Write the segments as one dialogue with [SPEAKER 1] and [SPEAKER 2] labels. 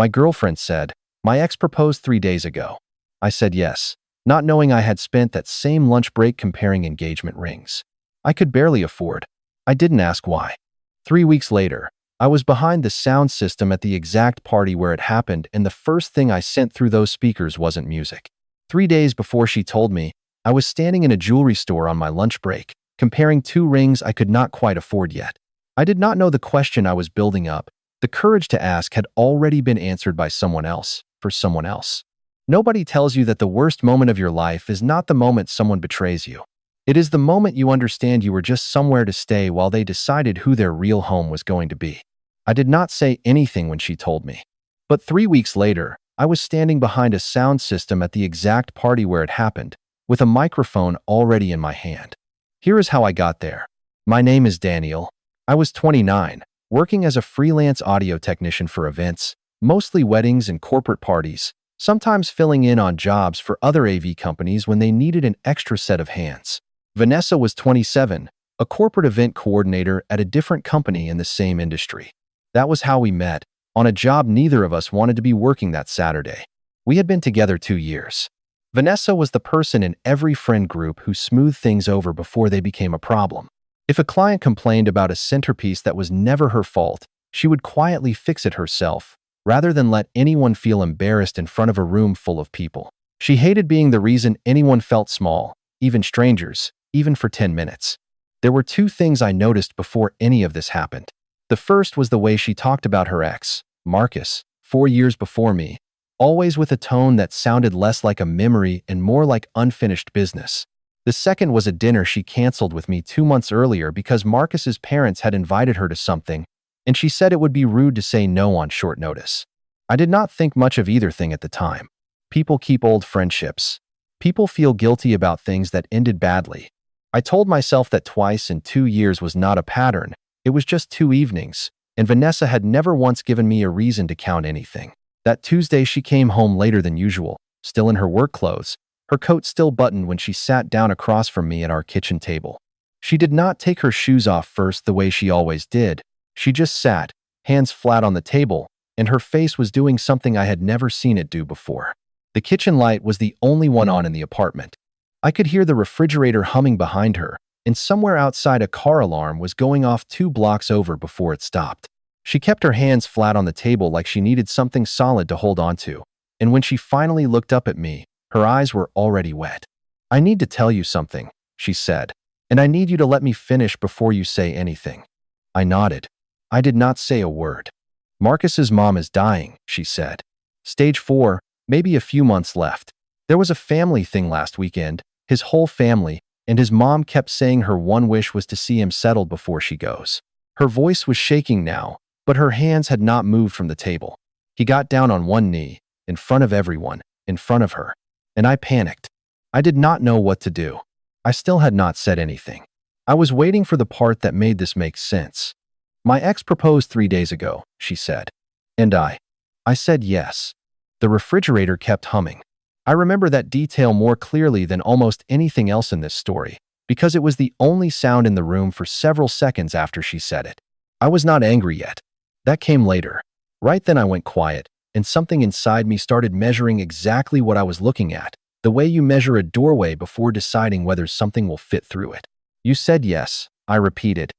[SPEAKER 1] My girlfriend said, "My ex proposed 3 days ago." I said yes, not knowing I had spent that same lunch break comparing engagement rings. I could barely afford. I didn't ask why. 3 weeks later, I was behind the sound system at the exact party where it happened, and the first thing I sent through those speakers wasn't music. 3 days before she told me, I was standing in a jewelry store on my lunch break, comparing two rings I could not quite afford yet. I did not know the question I was building up. The courage to ask had already been answered by someone else, for someone else. Nobody tells you that the worst moment of your life is not the moment someone betrays you. It is the moment you understand you were just somewhere to stay while they decided who their real home was going to be. I did not say anything when she told me. But 3 weeks later, I was standing behind a sound system at the exact party where it happened, with a microphone already in my hand. Here is how I got there. My name is Daniel. I was 29, working as a freelance audio technician for events, mostly weddings and corporate parties, sometimes filling in on jobs for other AV companies when they needed an extra set of hands. Vanessa was 27, a corporate event coordinator at a different company in the same industry. That was how we met, on a job neither of us wanted to be working that Saturday. We had been together 2 years. Vanessa was the person in every friend group who smoothed things over before they became a problem. If a client complained about a centerpiece that was never her fault, she would quietly fix it herself, rather than let anyone feel embarrassed in front of a room full of people. She hated being the reason anyone felt small, even strangers, even for 10 minutes. There were two things I noticed before any of this happened. The first was the way she talked about her ex, Marcus, 4 years before me, always with a tone that sounded less like a memory and more like unfinished business. The second was a dinner she canceled with me 2 months earlier because Marcus's parents had invited her to something, and she said it would be rude to say no on short notice. I did not think much of either thing at the time. People keep old friendships. People feel guilty about things that ended badly. I told myself that twice in 2 years was not a pattern. It was just 2 evenings, and Vanessa had never once given me a reason to count anything. That Tuesday she came home later than usual, still in her work clothes, her coat still buttoned when she sat down across from me at our kitchen table. She did not take her shoes off first the way she always did. She just sat, hands flat on the table, and her face was doing something I had never seen it do before. The kitchen light was the only one on in the apartment. I could hear the refrigerator humming behind her, and somewhere outside a car alarm was going off 2 blocks over before it stopped. She kept her hands flat on the table like she needed something solid to hold onto, and when she finally looked up at me, her eyes were already wet. "I need to tell you something," she said, "and I need you to let me finish before you say anything." I nodded. I did not say a word. "Marcus's mom is dying," she said. "Stage 4, maybe a few months left. There was a family thing last weekend, his whole family, and his mom kept saying her one wish was to see him settled before she goes." Her voice was shaking now, but her hands had not moved from the table. He got down on one knee, in front of everyone, in front of her, and I panicked. I did not know what to do. I still had not said anything. I was waiting for the part that made this make sense. "My ex proposed 3 days ago," she said. And I said yes. The refrigerator kept humming. I remember that detail more clearly than almost anything else in this story, because it was the only sound in the room for several seconds after she said it. I was not angry yet. That came later. Right then I went quiet, and something inside me started measuring exactly what I was looking at, the way you measure a doorway before deciding whether something will fit through it. "You said yes," I repeated.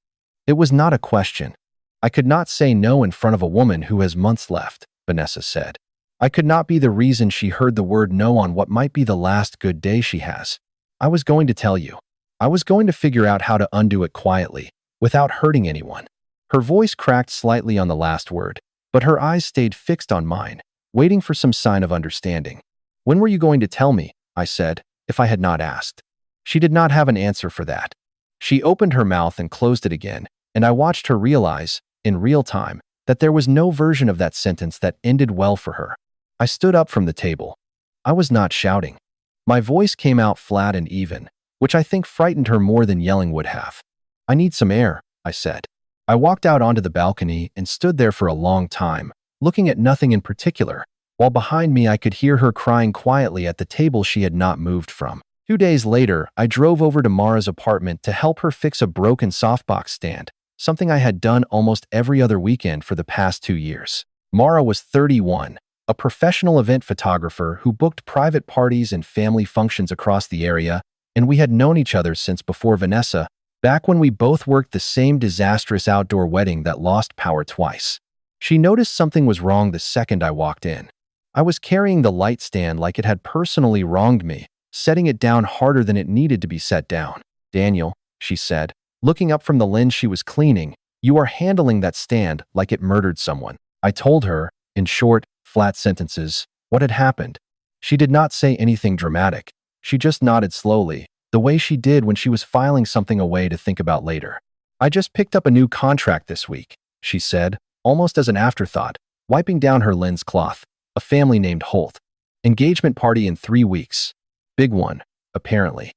[SPEAKER 1] It was not a question. I could not say no in front of a woman who has months left, Vanessa said. I could not be the reason she heard the word no on what might be the last good day she has. I was going to tell you. I was going to figure out how to undo it quietly, without hurting anyone. Her voice cracked slightly on the last word, but her eyes stayed fixed on mine, waiting for some sign of understanding. "When were you going to tell me?" I said, if I had not asked. She did not have an answer for that. She opened her mouth and closed it again, and I watched her realize, in real time, that there was no version of that sentence that ended well for her. I stood up from the table. I was not shouting. My voice came out flat and even, which I think frightened her more than yelling would have. "I need some air," I said. I walked out onto the balcony and stood there for a long time, looking at nothing in particular, while behind me I could hear her crying quietly at the table she had not moved from. 2 days later, I drove over to Mara's apartment to help her fix a broken softbox stand, something I had done almost every other weekend for the past 2 years. Mara was 31, a professional event photographer who booked private parties and family functions across the area, and we had known each other since before Vanessa, back when we both worked the same disastrous outdoor wedding that lost power twice. She noticed something was wrong the second I walked in. I was carrying the light stand like it had personally wronged me, setting it down harder than it needed to be set down. "Daniel," she said, looking up from the lens she was cleaning, "you are handling that stand like it murdered someone." I told her, in short, flat sentences, what had happened. She did not say anything dramatic. She just nodded slowly, the way she did when she was filing something away to think about later. "I just picked up a new contract this week," she said, almost as an afterthought, wiping down her lens cloth. "A family named Holt. Engagement party in 3 weeks. Big one, apparently."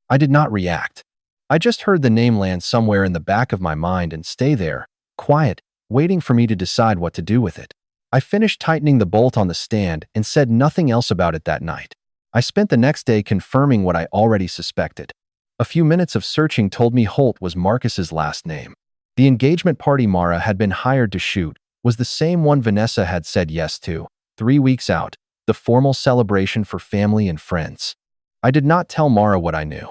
[SPEAKER 1] I did not react. I just heard the name land somewhere in the back of my mind and stay there, quiet, waiting for me to decide what to do with it. I finished tightening the bolt on the stand and said nothing else about it that night. I spent the next day confirming what I already suspected. A few minutes of searching told me Holt was Marcus's last name. The engagement party Mara had been hired to shoot was the same one Vanessa had said yes to, 3 weeks out, the formal celebration for family and friends. I did not tell Mara what I knew.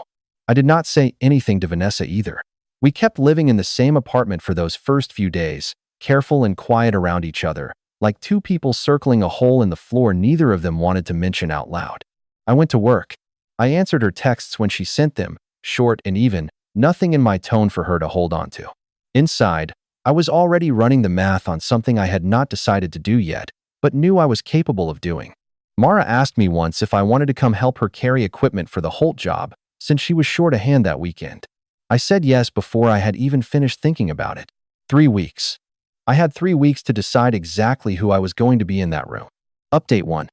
[SPEAKER 1] I did not say anything to Vanessa either. We kept living in the same apartment for those first few days, careful and quiet around each other, like two people circling a hole in the floor neither of them wanted to mention out loud. I went to work. I answered her texts when she sent them, short and even, nothing in my tone for her to hold on to. Inside, I was already running the math on something I had not decided to do yet, but knew I was capable of doing. Mara asked me once if I wanted to come help her carry equipment for the Holt job, since she was short a hand that weekend. I said yes before I had even finished thinking about it. 3 weeks. I had 3 weeks to decide exactly who I was going to be in that room. Update 1.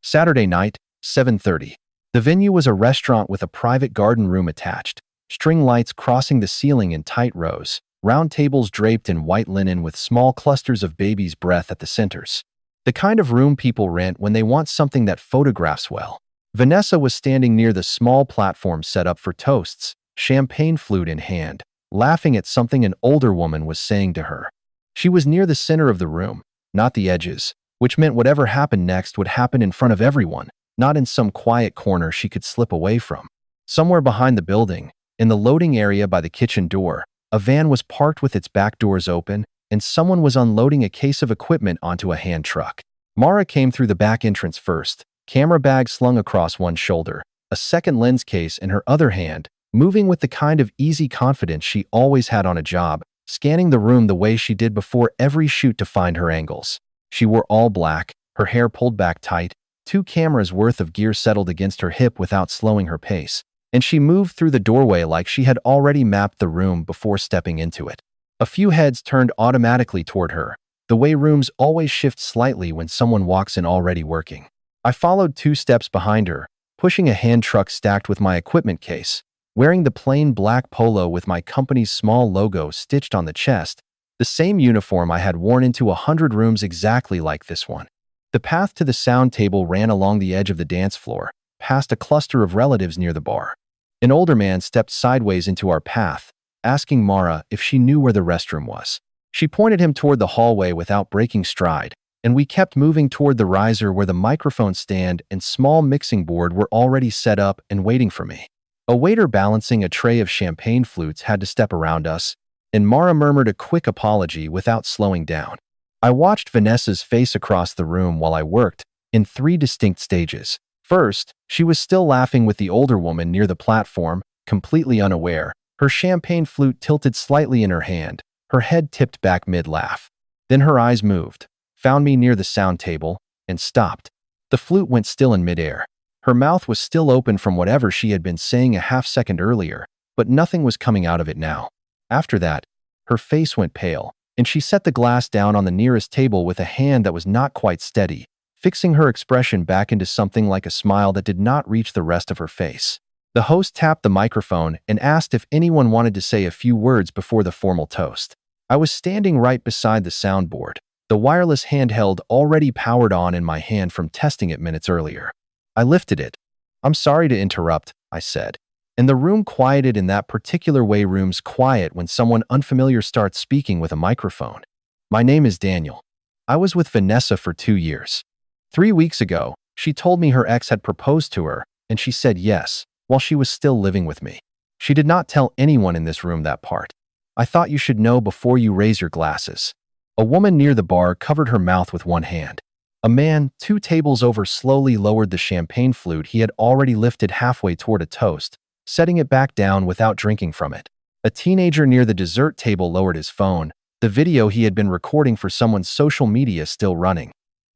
[SPEAKER 1] Saturday night, 7:30. The venue was a restaurant with a private garden room attached, string lights crossing the ceiling in tight rows, round tables draped in white linen with small clusters of baby's breath at the centers. The kind of room people rent when they want something that photographs well. Vanessa was standing near the small platform set up for toasts, champagne flute in hand, laughing at something an older woman was saying to her. She was near the center of the room, not the edges, which meant whatever happened next would happen in front of everyone, not in some quiet corner she could slip away from. Somewhere behind the building, in the loading area by the kitchen door, a van was parked with its back doors open, and someone was unloading a case of equipment onto a hand truck. Mara came through the back entrance first, camera bag slung across one shoulder, a second lens case in her other hand, moving with the kind of easy confidence she always had on a job, scanning the room the way she did before every shoot to find her angles. She wore all black, her hair pulled back tight, 2 cameras worth of gear settled against her hip without slowing her pace, and she moved through the doorway like she had already mapped the room before stepping into it. A few heads turned automatically toward her, the way rooms always shift slightly when someone walks in already working. I followed 2 steps behind her, pushing a hand truck stacked with my equipment case, wearing the plain black polo with my company's small logo stitched on the chest, the same uniform I had worn into 100 rooms exactly like this one. The path to the sound table ran along the edge of the dance floor, past a cluster of relatives near the bar. An older man stepped sideways into our path, asking Mara if she knew where the restroom was. She pointed him toward the hallway without breaking stride, and we kept moving toward the riser where the microphone stand and small mixing board were already set up and waiting for me. A waiter balancing a tray of champagne flutes had to step around us, and Mara murmured a quick apology without slowing down. I watched Vanessa's face across the room while I worked, in 3 distinct stages. First, she was still laughing with the older woman near the platform, completely unaware, her champagne flute tilted slightly in her hand, her head tipped back mid-laugh. Then her eyes moved, found me near the sound table, and stopped. The flute went still in midair. Her mouth was still open from whatever she had been saying a half-second earlier, but nothing was coming out of it now. After that, her face went pale, and she set the glass down on the nearest table with a hand that was not quite steady, fixing her expression back into something like a smile that did not reach the rest of her face. The host tapped the microphone and asked if anyone wanted to say a few words before the formal toast. I was standing right beside the soundboard, the wireless handheld already powered on in my hand from testing it minutes earlier. I lifted it. "I'm sorry to interrupt," I said. And the room quieted in that particular way rooms quiet when someone unfamiliar starts speaking with a microphone. "My name is Daniel." I was with Vanessa for 2 years. 3 weeks ago, she told me her ex had proposed to her, and she said yes, while she was still living with me. She did not tell anyone in this room that part. I thought you should know before you raise your glasses. A woman near the bar covered her mouth with one hand. A man, 2 tables over, slowly lowered the champagne flute he had already lifted halfway toward a toast, setting it back down without drinking from it. A teenager near the dessert table lowered his phone, the video he had been recording for someone's social media still running.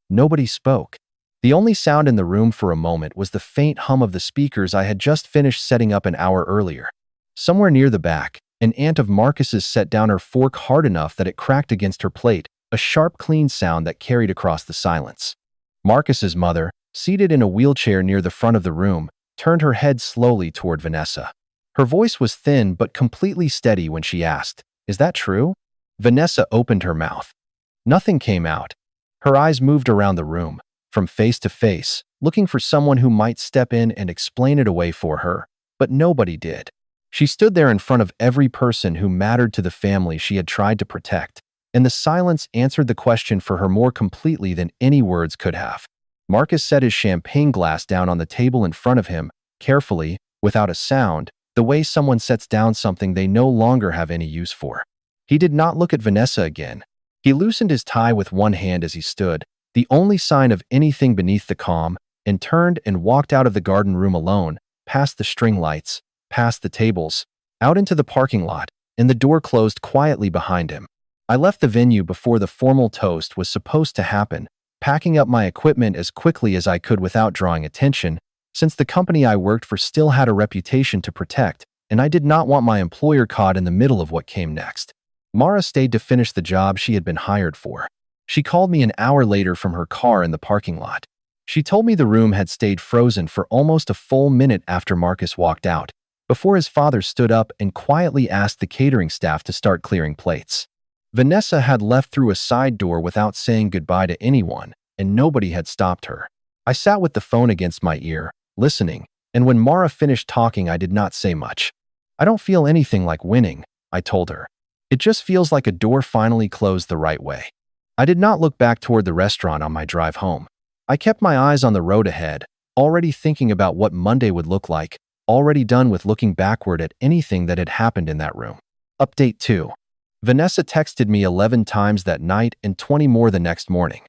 [SPEAKER 1] Nobody spoke. The only sound in the room for a moment was the faint hum of the speakers I had just finished setting up an hour earlier. Somewhere near the back, an aunt of Marcus's set down her fork hard enough that it cracked against her plate, a sharp, clean sound that carried across the silence. Marcus's mother, seated in a wheelchair near the front of the room, turned her head slowly toward Vanessa. Her voice was thin but completely steady when she asked, "Is that true?" Vanessa opened her mouth. Nothing came out. Her eyes moved around the room, from face to face, looking for someone who might step in and explain it away for her, but nobody did. She stood there in front of every person who mattered to the family she had tried to protect, and the silence answered the question for her more completely than any words could have. Marcus set his champagne glass down on the table in front of him, carefully, without a sound, the way someone sets down something they no longer have any use for. He did not look at Vanessa again. He loosened his tie with one hand as he stood, the only sign of anything beneath the calm, and turned and walked out of the garden room alone, past the string lights, past the tables, out into the parking lot, and the door closed quietly behind him. I left the venue before the formal toast was supposed to happen, packing up my equipment as quickly as I could without drawing attention, since the company I worked for still had a reputation to protect, and I did not want my employer caught in the middle of what came next. Mara stayed to finish the job she had been hired for. She called me an hour later from her car in the parking lot. She told me the room had stayed frozen for almost a full minute after Marcus walked out, before his father stood up and quietly asked the catering staff to start clearing plates. Vanessa had left through a side door without saying goodbye to anyone, and nobody had stopped her. I sat with the phone against my ear, listening, and when Mara finished talking, I did not say much. "I don't feel anything like winning," I told her. "It just feels like a door finally closed the right way." I did not look back toward the restaurant on my drive home. I kept my eyes on the road ahead, already thinking about what Monday would look like, already done with looking backward at anything that had happened in that room. Update 2. Vanessa texted me 11 times that night and 20 more the next morning.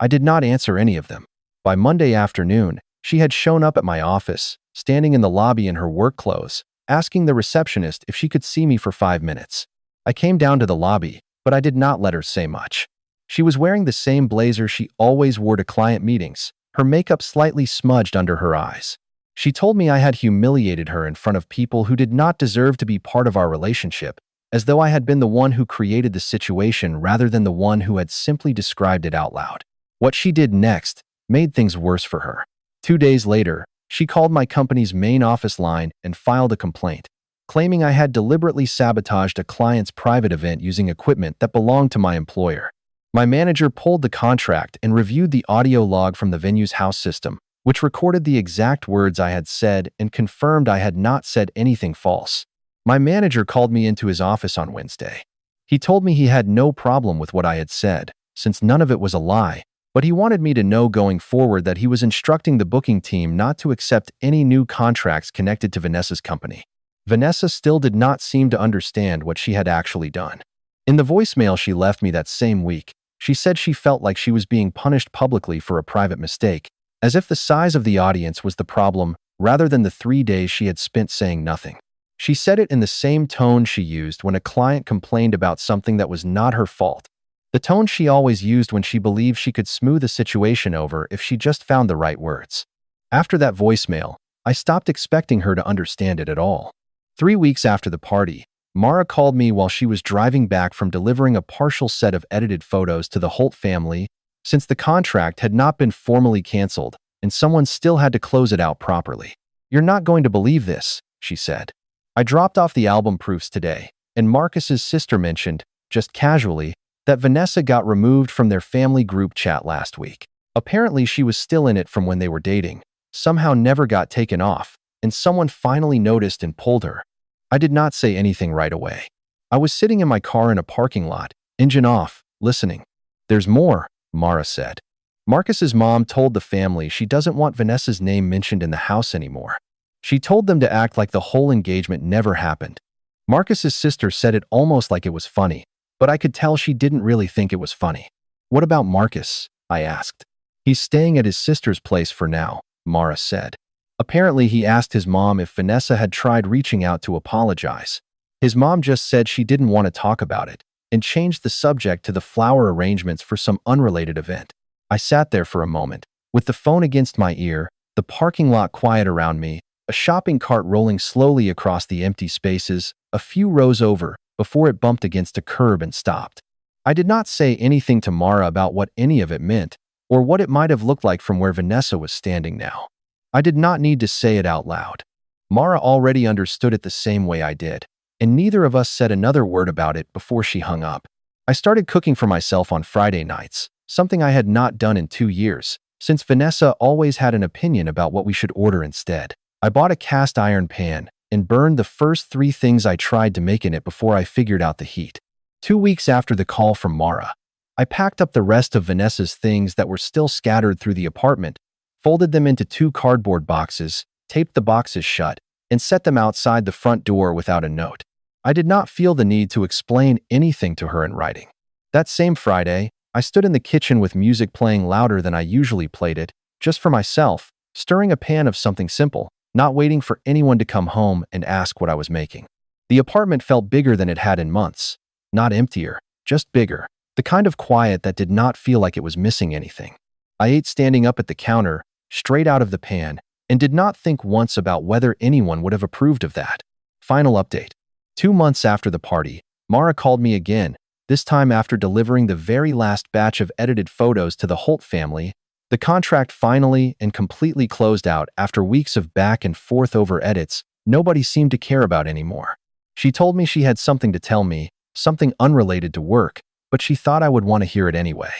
[SPEAKER 1] I did not answer any of them. By Monday afternoon, she had shown up at my office, standing in the lobby in her work clothes, asking the receptionist if she could see me for 5 minutes. I came down to the lobby, but I did not let her say much. She was wearing the same blazer she always wore to client meetings, her makeup slightly smudged under her eyes. She told me I had humiliated her in front of people who did not deserve to be part of our relationship, as though I had been the one who created the situation rather than the one who had simply described it out loud. What she did next made things worse for her. 2 days later, she called my company's main office line and filed a complaint, claiming I had deliberately sabotaged a client's private event using equipment that belonged to my employer. My manager pulled the contract and reviewed the audio log from the venue's house system, which recorded the exact words I had said and confirmed I had not said anything false. My manager called me into his office on Wednesday. He told me he had no problem with what I had said, since none of it was a lie, but he wanted me to know going forward that he was instructing the booking team not to accept any new contracts connected to Vanessa's company. Vanessa still did not seem to understand what she had actually done. In the voicemail she left me that same week, she said she felt like she was being punished publicly for a private mistake, as if the size of the audience was the problem rather than the 3 days she had spent saying nothing. She said it in the same tone she used when a client complained about something that was not her fault, the tone she always used when she believed she could smooth a situation over if she just found the right words. After that voicemail, I stopped expecting her to understand it at all. 3 weeks after the party, Mara called me while she was driving back from delivering a partial set of edited photos to the Holt family, since the contract had not been formally canceled and someone still had to close it out properly. "You're not going to believe this," she said. "I dropped off the album proofs today, and Marcus's sister mentioned, just casually, that Vanessa got removed from their family group chat last week. Apparently she was still in it from when they were dating, somehow never got taken off, and someone finally noticed and pulled her." I did not say anything right away. I was sitting in my car in a parking lot, engine off, listening. "There's more," Mara said. Marcus's mom told the family she doesn't want Vanessa's name mentioned in the house anymore. She told them to act like the whole engagement never happened. Marcus's sister said it almost like it was funny, but I could tell she didn't really think it was funny. What about Marcus? I asked. He's staying at his sister's place for now, Mara said. Apparently, he asked his mom if Vanessa had tried reaching out to apologize. His mom just said she didn't want to talk about it and changed the subject to the flower arrangements for some unrelated event. I sat there for a moment, with the phone against my ear, the parking lot quiet around me, a shopping cart rolling slowly across the empty spaces, a few rows over, before it bumped against a curb and stopped. I did not say anything to Mara about what any of it meant, or what it might have looked like from where Vanessa was standing now. I did not need to say it out loud. Mara already understood it the same way I did, and neither of us said another word about it before she hung up. I started cooking for myself on Friday nights, something I had not done in 2 years, since Vanessa always had an opinion about what we should order instead. I bought a cast iron pan and burned the first 3 things I tried to make in it before I figured out the heat. 2 weeks after the call from Mara, I packed up the rest of Vanessa's things that were still scattered through the apartment, folded them into 2 cardboard boxes, taped the boxes shut, and set them outside the front door without a note. I did not feel the need to explain anything to her in writing. That same Friday, I stood in the kitchen with music playing louder than I usually played it, just for myself, stirring a pan of something simple, not waiting for anyone to come home and ask what I was making. The apartment felt bigger than it had in months. Not emptier, just bigger. The kind of quiet that did not feel like it was missing anything. I ate standing up at the counter, straight out of the pan, and did not think once about whether anyone would have approved of that. Final update. 2 months after the party, Mara called me again, this time after delivering the very last batch of edited photos to the Holt family. The contract finally and completely closed out after weeks of back and forth over edits nobody seemed to care about anymore. She told me she had something to tell me, something unrelated to work, but she thought I would want to hear it anyway.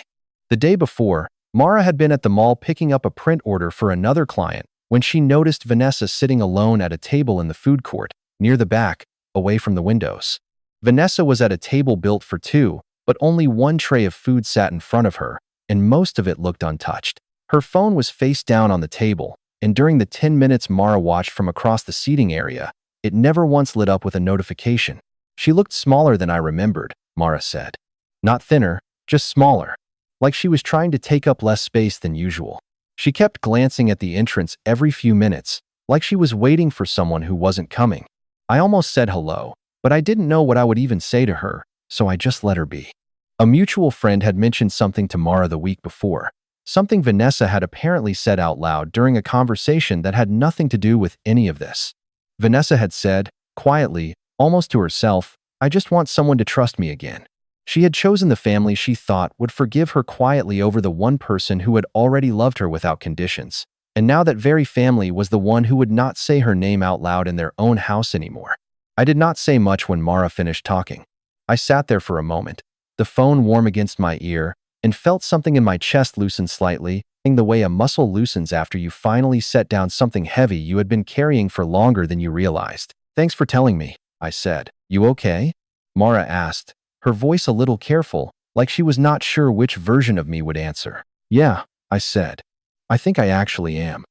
[SPEAKER 1] The day before, Mara had been at the mall picking up a print order for another client when she noticed Vanessa sitting alone at a table in the food court, near the back, away from the windows. Vanessa was at a table built for 2, but only 1 tray of food sat in front of her, and most of it looked untouched. Her phone was face down on the table, and during the 10 minutes Mara watched from across the seating area, it never once lit up with a notification. She looked smaller than I remembered, Mara said. Not thinner, just smaller. Like she was trying to take up less space than usual. She kept glancing at the entrance every few minutes, like she was waiting for someone who wasn't coming. I almost said hello, but I didn't know what I would even say to her, so I just let her be. A mutual friend had mentioned something to Mara the week before, something Vanessa had apparently said out loud during a conversation that had nothing to do with any of this. Vanessa had said, quietly, almost to herself, "I just want someone to trust me again." She had chosen the family she thought would forgive her quietly over the one person who had already loved her without conditions, and now that very family was the one who would not say her name out loud in their own house anymore. I did not say much when Mara finished talking. I sat there for a moment, the phone warm against my ear, and felt something in my chest loosen slightly, in the way a muscle loosens after you finally set down something heavy you had been carrying for longer than you realized. "Thanks for telling me," I said. "You okay?" Mara asked, her voice a little careful, like she was not sure which version of me would answer. "Yeah," I said. "I think I actually am."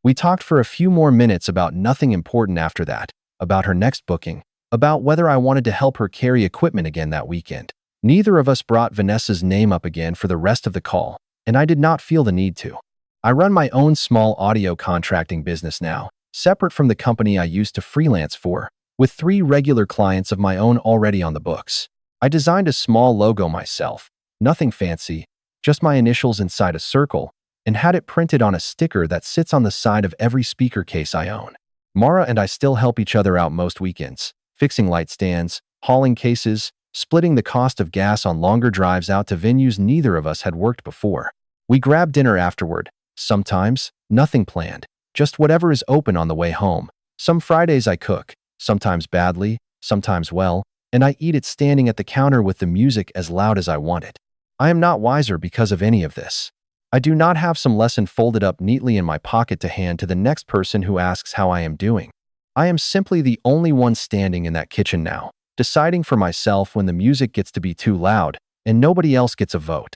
[SPEAKER 1] We talked for a few more minutes about nothing important after that, about her next booking, about whether I wanted to help her carry equipment again that weekend. Neither of us brought Vanessa's name up again for the rest of the call, and I did not feel the need to. I run my own small audio contracting business now, separate from the company I used to freelance for, with 3 regular clients of my own already on the books. I designed a small logo myself, nothing fancy, just my initials inside a circle, and had it printed on a sticker that sits on the side of every speaker case I own. Mara and I still help each other out most weekends, fixing light stands, hauling cases, splitting the cost of gas on longer drives out to venues neither of us had worked before. We grab dinner afterward, sometimes, nothing planned, just whatever is open on the way home. Some Fridays I cook, sometimes badly, sometimes well, and I eat it standing at the counter with the music as loud as I want it. I am not wiser because of any of this. I do not have some lesson folded up neatly in my pocket to hand to the next person who asks how I am doing. I am simply the only one standing in that kitchen now, deciding for myself when the music gets to be too loud, and nobody else gets a vote.